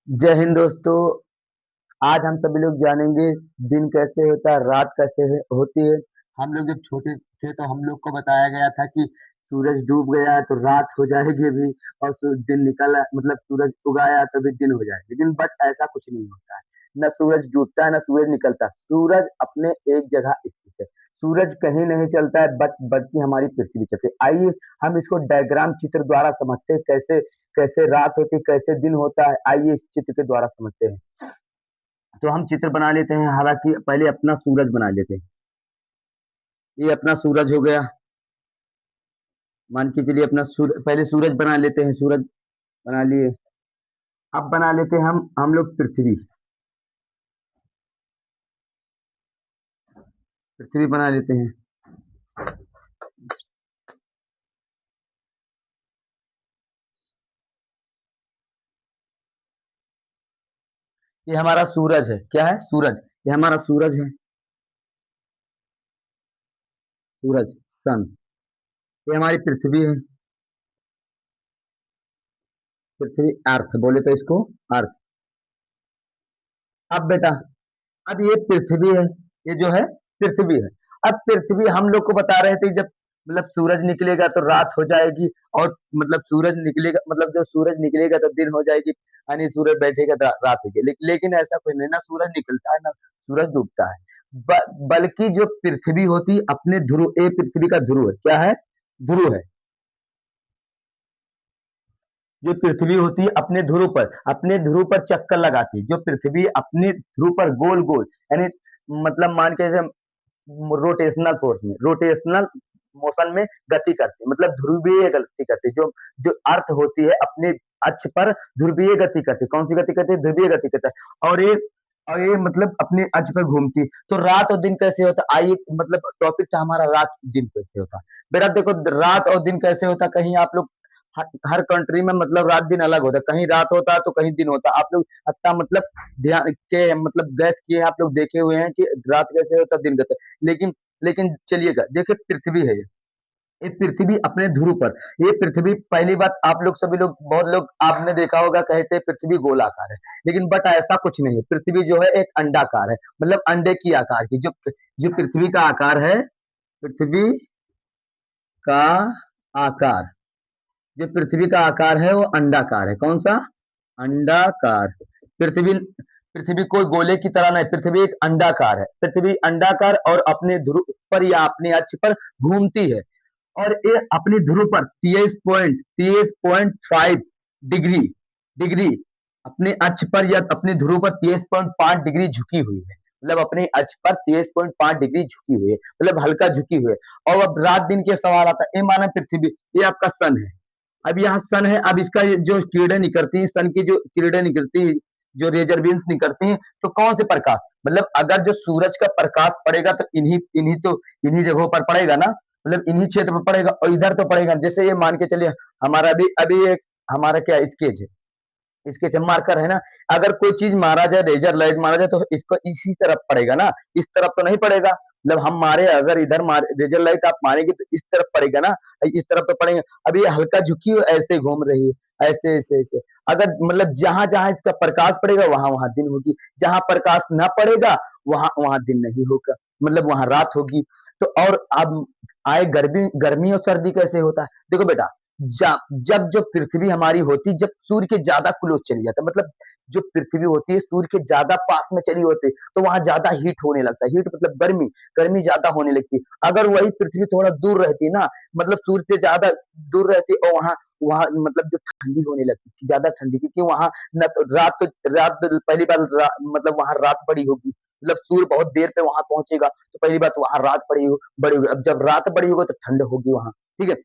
जय हिंद दोस्तों। आज हम सभी लोग जानेंगे दिन कैसे होता है, रात कैसे होती है। हम लोग जब छोटे थे तो हम लोग को बताया गया था कि सूरज डूब गया है तो रात हो जाएगी भी, और दिन निकला मतलब सूरज उगाया तो भी दिन हो जाए, लेकिन बट ऐसा कुछ नहीं होता है। न सूरज डूबता है न सूरज निकलता, सूरज अपने एक जगह स्थित है। सूरज कहीं नहीं चलता है बट बल्कि हमारी पृथ्वी चलती है। आइए हम इसको डायग्राम चित्र द्वारा समझते हैं, कैसे कैसे रात होती है, कैसे दिन होता है। आइए इस चित्र के द्वारा समझते हैं। तो हम चित्र बना लेते हैं, हालांकि पहले अपना सूरज बना लेते हैं। ये अपना सूरज हो गया। मान के चलिए अपना पहले सूरज बना लेते हैं। सूरज बना लिए। अब बना लेते हैं हम लोग पृथ्वी। पृथ्वी बना लेते हैं। ये हमारा सूरज है। क्या है? सूरज। ये हमारा सूरज है। सूरज, सन। ये हमारी पृथ्वी है। पृथ्वी, अर्थ बोले तो इसको अर्थ। अब बेटा, अब ये पृथ्वी है। ये जो है पृथ्वी है। अब पृथ्वी हम लोग को बता रहे थे, जब मतलब सूरज निकलेगा तो रात हो जाएगी, और मतलब सूरज निकलेगा मतलब जो सूरज निकलेगा तो दिन हो जाएगी, यानी सूरज बैठेगा तो रात होगी। लेकिन ऐसा कोई नहीं, ना सूरज निकलता है ना सूरज डूबता है। बल्कि जो पृथ्वी होती है अपने ध्रुव, ये पृथ्वी का ध्रुव है। क्या है? ध्रुव है। जो पृथ्वी होती है अपने ध्रुव पर चक्कर लगाती है। जो पृथ्वी अपने ध्रुव पर गोल गोल, यानी मतलब मान के रोटेशनल फोर्स में, रोटेशनल मोशन में गति करती है, मतलब ध्रुवीय गति करती है। जो जो अर्थ होती है अपने अक्ष पर ध्रुवीय गति करती है। कौन सी गति करती है? ध्रुवीय गति करता है। और ये मतलब अपने अक्ष पर घूमती है। तो रात और दिन कैसे होता है? आइए, मतलब टॉपिक था हमारा रात दिन कैसे होता है। बेटा देखो, रात और दिन कैसे होता है, कहीं आप लोग हर कंट्री में मतलब रात दिन अलग होता है। कहीं रात होता है तो कहीं दिन होता है। आप लोग अच्छा मतलब ध्यान के मतलब गैस किए, आप लोग देखे हुए हैं कि रात कैसे होता है दिन कैसे। लेकिन लेकिन चलिएगा, देखिए पृथ्वी है ये पृथ्वी अपने ध्रुव पर। ये पृथ्वी, पहली बात, आप लोग सभी लोग, बहुत लोग आपने देखा होगा, कहते हैं पृथ्वी गोलाकार है। लेकिन बट ऐसा कुछ नहीं है। पृथ्वी जो है एक अंडाकार है, मतलब अंडे की आकार की। जो जो पृथ्वी का आकार है, पृथ्वी का आकार, जो पृथ्वी का आकार है वो अंडाकार है। कौन सा? अंडाकार। पृथ्वी पृथ्वी कोई गोले की तरह नहीं, पृथ्वी एक अंडाकार है। पृथ्वी अंडाकार और अपने ध्रुव पर या अपने अक्ष पर घूमती है। और ये अपने ध्रुव पर 23.5 डिग्री अपने अक्ष पर या अपने ध्रुव पर 23.5 डिग्री झुकी हुई है। मतलब अपने अक्ष पर 23.5 डिग्री झुकी हुई है, मतलब हल्का झुकी हुई है। और अब रात दिन के सवाल आता है। ये माना पृथ्वी, ये आपका सन है। अब यहाँ सन है, अब इसका जो किरणें निकलती है, सन की जो किरणें निकलती है, जो रेजरबेंस निकलती है, तो कौन से प्रकाश, मतलब अगर जो सूरज का प्रकाश पड़ेगा तो इन्हीं जगहों पर पड़ेगा ना, मतलब इन्हीं क्षेत्र पर पड़ेगा, और इधर तो पड़ेगा। जैसे ये मान के चलिए, हमारा अभी अभी एक हमारा क्या स्केच है, इसके जब मार्कर है ना, अगर कोई चीज मारा जाए, रेजर लाइट मारा जाए, तो इसको इसी तरफ पड़ेगा ना, इस तरफ तो नहीं पड़ेगा। मतलब हम मारे, अगर इधर मारे रेजर लाइट आप मारेंगे तो इस तरफ पड़ेगा ना, इस तरफ तो पड़ेगा। अब ये हल्का झुकी हुई ऐसे घूम रही है, ऐसे ऐसे ऐसे। अगर मतलब जहां जहां इसका प्रकाश पड़ेगा वहां वहां दिन होगी, जहां प्रकाश ना पड़ेगा वहां वहां दिन नहीं होगा, मतलब वहां रात होगी। तो और अब आए गर्मी, गर्मी और सर्दी कैसे होता है। देखो बेटा, जब जो पृथ्वी हमारी होती, जब सूर्य के ज्यादा क्लोज चली जाता है, मतलब जो पृथ्वी होती है सूर्य के ज्यादा पास में चली होती है, तो वहां ज्यादा हीट होने लगता है। हीट मतलब गर्मी, गर्मी ज्यादा होने लगती है। अगर वही पृथ्वी थोड़ा दूर रहती ना, मतलब सूर्य से ज्यादा दूर रहती, और वहां वहां मतलब जो ठंडी होने लगती, ज्यादा ठंडी, क्योंकि वहां न तो रात पहली बार मतलब वहां रात बड़ी होगी, मतलब सूर्य बहुत देर पे वहां पहुंचेगा, तो पहली बात वहां रात बड़ी होगी। अब जब रात बड़ी होगी तो ठंड होगी वहां, ठीक है।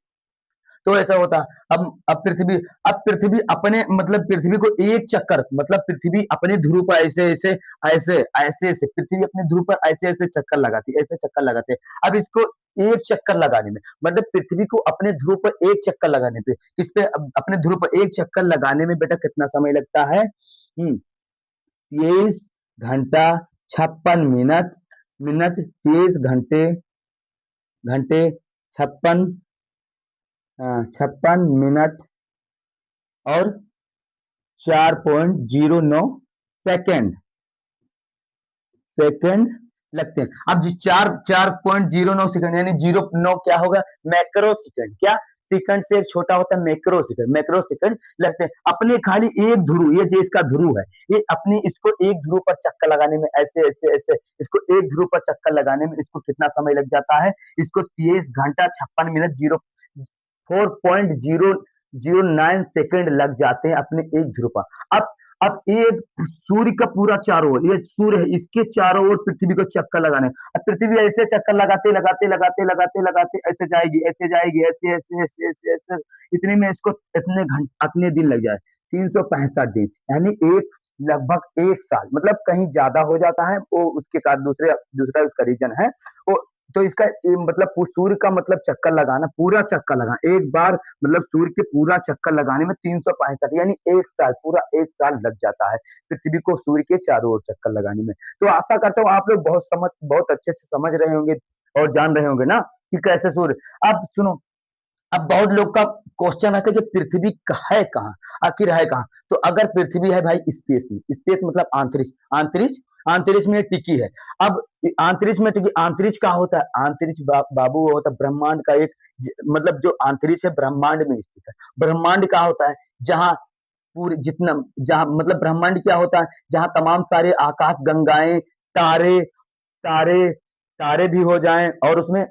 तो ऐसा होता है। अब पृथ्वी अपने मतलब पृथ्वी को एक चक्कर, मतलब पृथ्वी अपने ध्रुव पर ऐसे ऐसे पृथ्वी अपने ध्रुव पर ऐसे ऐसे चक्कर लगाती है, ऐसे चक्कर लगाते हैं। अब इसको एक चक्कर लगाने में, मतलब पृथ्वी को अपने ध्रुव पर एक चक्कर लगाने पे, इस पे अपने ध्रुव पर एक चक्कर लगाने में बेटा कितना समय लगता है? 23 घंटा 56 मिनट। 23 घंटे 56, 56 मिनट और 4.09 सेकेंड सेकेंड लगते हैं। अब जी 4.09 सेकंड यानी 09 क्या होगा, मैक्रो सेकंड। क्या सेकंड से एक छोटा होता है मैक्रो सेकंड, मैक्रो सेकंड लगते हैं अपने खाली एक ध्रुव, ये जो इसका ध्रुव है, ये अपने इसको एक ध्रुव पर चक्कर लगाने में ऐसे ऐसे ऐसे इसको एक ध्रुव पर चक्कर लगाने में इसको कितना समय लग जाता है, इसको 23 घंटा 56 मिनट 4.009 सेकंड लग जाते हैं अपने एक ध्रुव पर। अब एक सूर्य का पूरा चारों ओर, ये सूर्य है, इसके चारों ओर पृथ्वी को चक्कर लगाने, अब पृथ्वी ऐसे चक्कर लगाते लगाते लगाते लगाते लगाते ऐसे जाएगी ऐसे जाएगी ऐसे ऐसे ऐसे ऐसे ऐसे, इतने में इसको इतने घंटे इतने दिन लग जाए, 365 दिन, यानी एक लगभग एक साल, मतलब कहीं ज्यादा हो जाता है वो उसके कारण दूसरा उसका रीजन है वो। तो इसका मतलब सूर्य का मतलब चक्कर लगाना, पूरा चक्कर लगाना एक बार, मतलब सूर्य के पूरा चक्कर लगाने में 365 यानी एक साल, पूरा एक साल लग जाता है पृथ्वी को सूर्य के चारों ओर चक्कर लगाने में। तो आशा करता हूँ आप लोग बहुत अच्छे से समझ रहे होंगे और जान रहे होंगे ना कि कैसे सूर्य। अब सुनो, अब बहुत लोग का क्वेश्चन आता है कि पृथ्वी है कहाँ, आखिर है कहाँ। तो अगर पृथ्वी है भाई स्पेस में, स्पेस मतलब अंतरिक्ष, अंतरिक्ष में टिकी है। अब अंतरिक्ष में टिकी, अंतरिक्ष क्या होता है, अंतरिक्ष बाबू वो होता है ब्रह्मांड का एक मतलब जो अंतरिक्ष है ब्रह्मांड में स्थित है। ब्रह्मांड क्या होता है, जहाँ पूरे जितना जहाँ मतलब ब्रह्मांड क्या होता है, जहाँ तमाम सारे आकाश गंगाएं, तारे तारे तारे भी हो जाएं और उसमें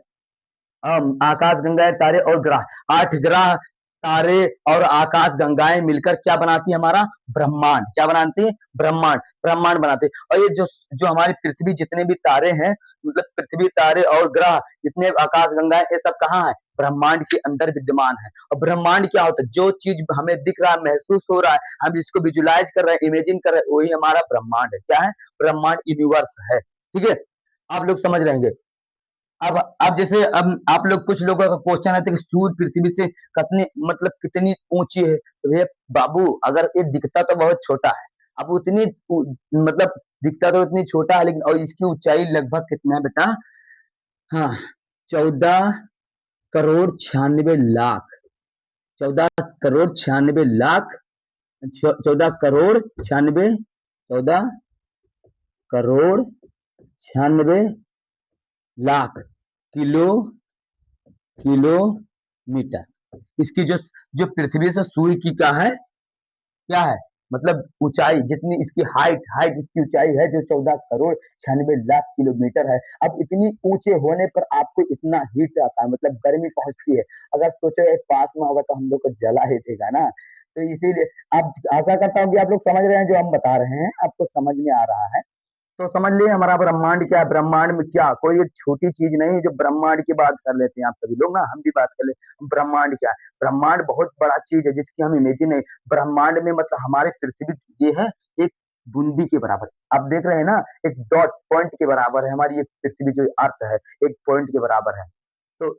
आकाश गंगाएं, तारे और ग्रह, 8 ग्रह, तारे और आकाश गंगाएं मिलकर क्या बनाती है, हमारा ब्रह्मांड। क्या बनाती है, ब्रह्मांड, ब्रह्मांड बनाते हैं। और ये जो जो हमारी पृथ्वी जितने भी तारे हैं, मतलब पृथ्वी, तारे और ग्रह, जितने आकाश गंगाएं, ये सब कहाँ है, ब्रह्मांड के अंदर विद्यमान है। और ब्रह्मांड क्या होता है, जो चीज हमें दिख रहा है, महसूस हो रहा है, हम जिसको विजुलाइज कर रहे हैं, इमेजिन कर रहे हैं, वही हमारा ब्रह्मांड है। क्या है, ब्रह्मांड यूनिवर्स है। ठीक है, आप लोग समझ रहेंगे। अब जैसे अब आप लोग, कुछ लोगों का क्वेश्चन आता है कि सूर्य पृथ्वी से कितनी मतलब कितनी ऊंची है, तो भैया बाबू अगर ये दिखता तो बहुत छोटा है, अब उतनी मतलब दिखता तो इतनी छोटा है, लेकिन और इसकी ऊंचाई लगभग कितना है बेटा, हाँ 14 करोड़ 96 लाख, 14 करोड़ 96 लाख, 14 करोड़ 96, 14 करोड़ 96 लाख किलो किलोमीटर। इसकी जो जो पृथ्वी से सूर्य की क्या है मतलब ऊंचाई, जितनी इसकी हाइट हाइट इसकी ऊंचाई है जो 14 करोड़ 96 लाख किलोमीटर है। अब इतनी ऊंचे होने पर आपको इतना हीट आता है, मतलब गर्मी पहुंचती है। अगर सोचो एक पास में होगा तो हम लोग को जला ही देगा ना। तो इसीलिए आप, आशा करता हूँ कि आप लोग समझ रहे हैं, जो हम बता रहे हैं आपको समझ में आ रहा है। तो समझ लिए हमारा ब्रह्मांड क्या है, ब्रह्मांड में क्या कोई एक छोटी चीज नहीं है जो ब्रह्मांड की बात कर लेते हैं आप सभी लोग ना, हम भी बात कर ले। ब्रह्मांड क्या है, ब्रह्मांड बहुत बड़ा चीज है जिसकी हम इमेजिन नहीं, ब्रह्मांड में मतलब हमारे पृथ्वी ये है एक बूंदी के बराबर, आप देख रहे हैं ना, एक डॉट पॉइंट के बराबर है हमारी ये पृथ्वी, जो अर्थ है एक पॉइंट के बराबर है। तो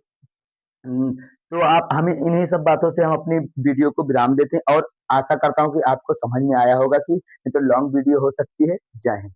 हम्म, तो आप हमें इन्हीं सब बातों से हम अपनी वीडियो को विराम देते हैं, और आशा करता हूँ कि आपको समझ में आया होगा कि ये तो लॉन्ग वीडियो हो सकती है। जय हिंद।